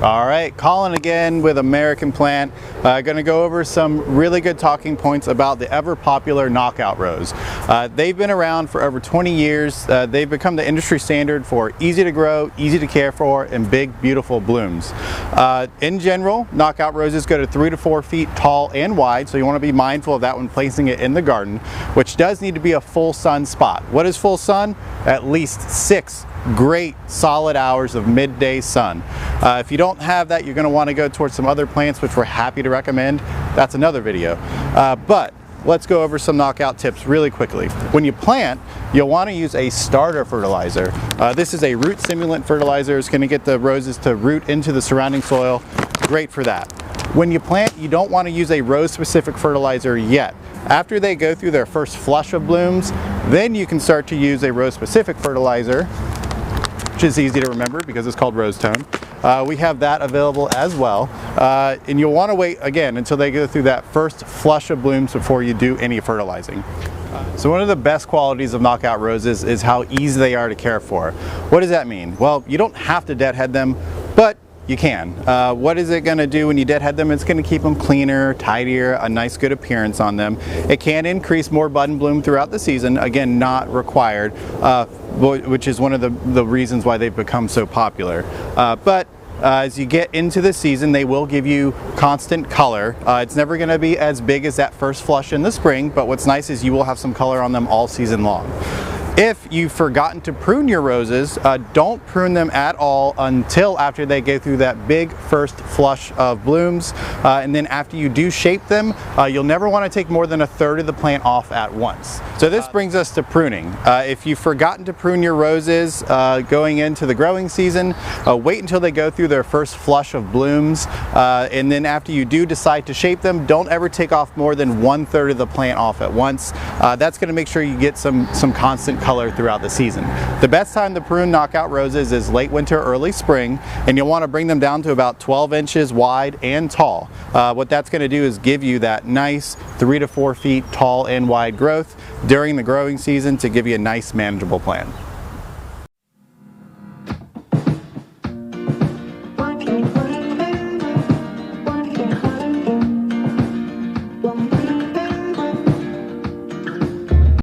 All right, Colin again with American Plant. Going to go over some really good talking points about the ever popular knockout rose. They've been around for over 20 years. They've become the industry standard for easy to grow, easy to care for, and big, beautiful blooms. In general, knockout roses go to 3 to 4 feet tall and wide, so you want to be mindful of that when placing it in the garden, which does need to be a full sun spot. What is full sun? At least 6 great solid hours of midday sun. If you don't have that, you're going to want to go towards some other plants, which we're happy to recommend. That's another video. But let's go over some knockout tips really quickly. When you plant, you'll want to use a starter fertilizer. This is a root stimulant fertilizer. It's going to get the roses to root into the surrounding soil. Great for that. When you plant, you don't want to use a rose specific fertilizer yet. After they go through their first flush of blooms, then you can start to use a rose specific fertilizer, which is easy to remember because it's called Rose Tone. We have that available as well. And you'll want to wait again until they go through that first flush of blooms before you do any fertilizing. So one of the best qualities of knockout roses is how easy they are to care for. What does that mean? Well, you don't have to deadhead them, but you can. What is it going to do when you deadhead them? It's going to keep them cleaner, tidier, a nice good appearance on them. It can increase more bud and bloom throughout the season, again not required, which is one of the reasons why they've become so popular. But as you get into the season, they will give you constant color. It's never going to be as big as that first flush in the spring, but what's nice is you will have some color on them all season long. If you've forgotten to prune your roses, don't prune them at all until after they go through that big first flush of blooms. And then after you do shape them, you'll never want to take more than 1/3 of the plant off at once. So this brings us to pruning. If you've forgotten to prune your roses going into the growing season, wait until they go through their first flush of blooms. And then after you do decide to shape them, don't ever take off more than 1/3 of the plant off at once. That's going to make sure you get some constant color throughout the season. The best time to prune knockout roses is late winter, early spring, and you'll want to bring them down to about 12 inches wide and tall. What that's going to do is give you that nice 3 to 4 feet tall and wide growth during the growing season to give you a nice manageable plant.